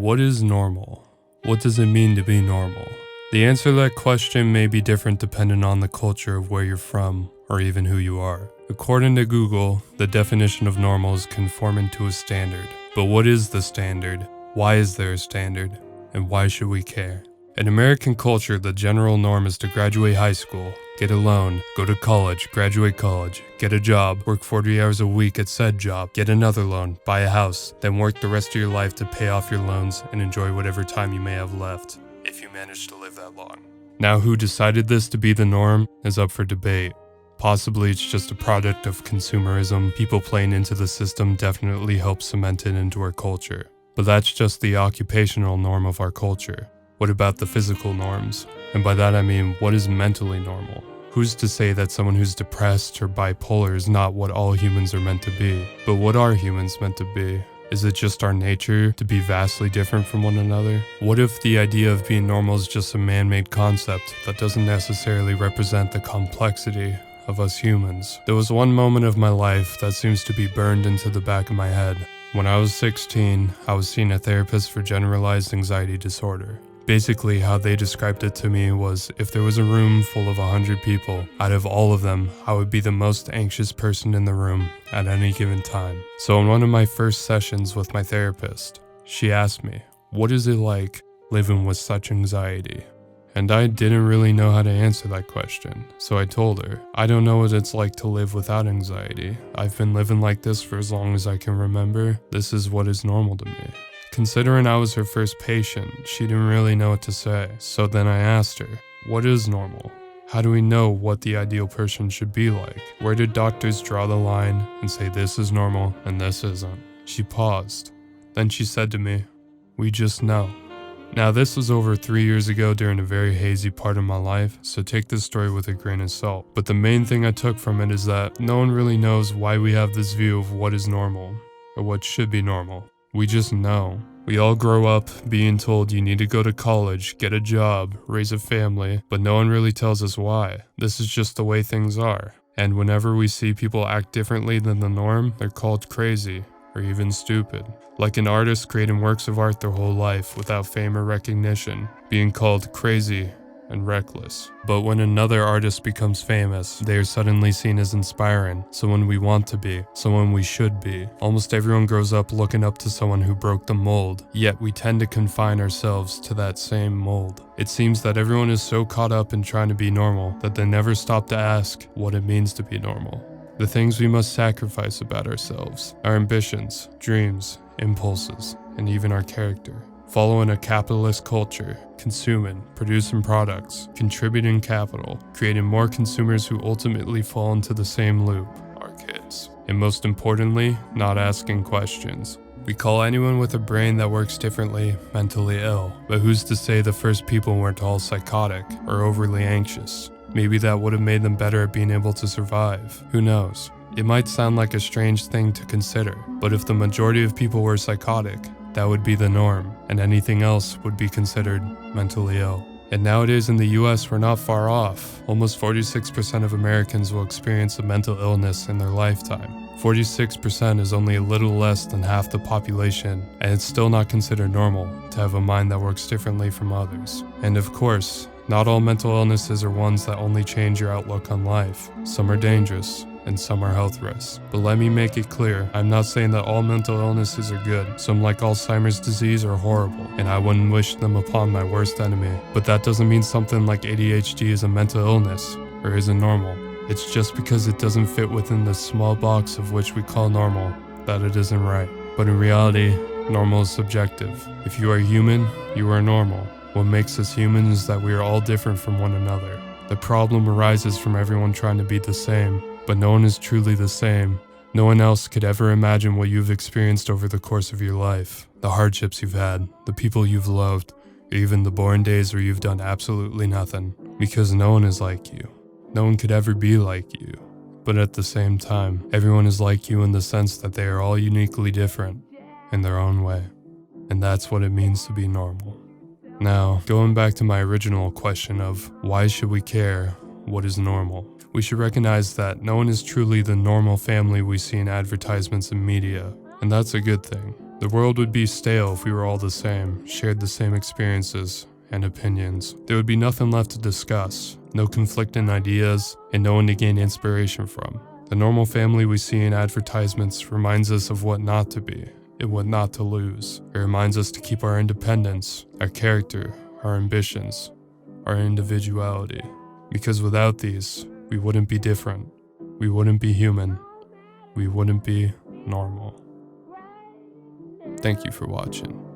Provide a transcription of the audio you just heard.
What is normal? What does it mean to be normal? The answer to that question may be different depending on the culture of where you're from, or even who you are. According to Google, the definition of normal is conforming to a standard. But what is the standard? Why is there a standard? And why should we care? In American culture, the general norm is to graduate high school, get a loan, go to college, graduate college, get a job, work 40 hours a week at said job, get another loan, buy a house, then work the rest of your life to pay off your loans and enjoy whatever time you may have left, if you manage to live that long. Now, who decided this to be the norm is up for debate. Possibly it's just a product of consumerism. People playing into the system definitely help cement it into our culture. But that's just the occupational norm of our culture. What about the physical norms? And by that I mean, what is mentally normal? Who's to say that someone who's depressed or bipolar is not what all humans are meant to be? But what are humans meant to be? Is it just our nature to be vastly different from one another? What if the idea of being normal is just a man-made concept that doesn't necessarily represent the complexity of us humans? There was one moment of my life that seems to be burned into the back of my head. When I was 16, I was seeing a therapist for generalized anxiety disorder. Basically, how they described it to me was, if there was a room full of 100 people, out of all of them, I would be the most anxious person in the room at any given time. So in one of my first sessions with my therapist, she asked me, what is it like living with such anxiety? And I didn't really know how to answer that question, so I told her, I don't know what it's like to live without anxiety. I've been living like this for as long as I can remember. This is what is normal to me. Considering I was her first patient, she didn't really know what to say. So then I asked her, what is normal? How do we know what the ideal person should be like? Where did doctors draw the line and say this is normal and this isn't? She paused. Then she said to me, we just know. Now this was over 3 years ago during a very hazy part of my life, so take this story with a grain of salt. But the main thing I took from it is that no one really knows why we have this view of what is normal, or what should be normal. We just know. We all grow up being told you need to go to college, get a job, raise a family, but no one really tells us why. This is just the way things are. And whenever we see people act differently than the norm, they're called crazy, or even stupid. Like an artist creating works of art their whole life without fame or recognition, being called crazy and reckless. But when another artist becomes famous, they are suddenly seen as inspiring, someone we want to be, someone we should be. Almost everyone grows up looking up to someone who broke the mold, yet we tend to confine ourselves to that same mold. It seems that everyone is so caught up in trying to be normal that they never stop to ask what it means to be normal. The things we must sacrifice about ourselves, our ambitions, dreams, impulses, and even our character. Following a capitalist culture, consuming, producing products, contributing capital, creating more consumers who ultimately fall into the same loop, our kids. And most importantly, not asking questions. We call anyone with a brain that works differently mentally ill, but who's to say the first people weren't all psychotic or overly anxious? Maybe that would have made them better at being able to survive. Who knows? It might sound like a strange thing to consider, but if the majority of people were psychotic, that would be the norm, and anything else would be considered mentally ill. And nowadays in the US, we're not far off. Almost 46% of Americans will experience a mental illness in their lifetime. 46% is only a little less than half the population, and it's still not considered normal to have a mind that works differently from others. And of course, not all mental illnesses are ones that only change your outlook on life. Some are dangerous, and some are health risks. But let me make it clear, I'm not saying that all mental illnesses are good. Some, like Alzheimer's disease, are horrible, and I wouldn't wish them upon my worst enemy. But that doesn't mean something like ADHD is a mental illness, or isn't normal. It's just because it doesn't fit within the small box of which we call normal, that it isn't right. But in reality, normal is subjective. If you are human, you are normal. What makes us human is that we are all different from one another. The problem arises from everyone trying to be the same. But no one is truly the same. No one else could ever imagine what you've experienced over the course of your life, the hardships you've had, the people you've loved, or even the boring days where you've done absolutely nothing. Because no one is like you. No one could ever be like you. But at the same time, everyone is like you in the sense that they are all uniquely different in their own way. And that's what it means to be normal. Now, going back to my original question of why should we care what is normal? We should recognize that no one is truly the normal family we see in advertisements and media, and that's a good thing. The world would be stale if we were all the same, shared the same experiences and opinions. There would be nothing left to discuss, no conflicting ideas, and no one to gain inspiration from. The normal family we see in advertisements reminds us of what not to be and what not to lose. It reminds us to keep our independence, our character, our ambitions, our individuality. Because without these, we wouldn't be different. We wouldn't be human. We wouldn't be normal. Thank you for watching.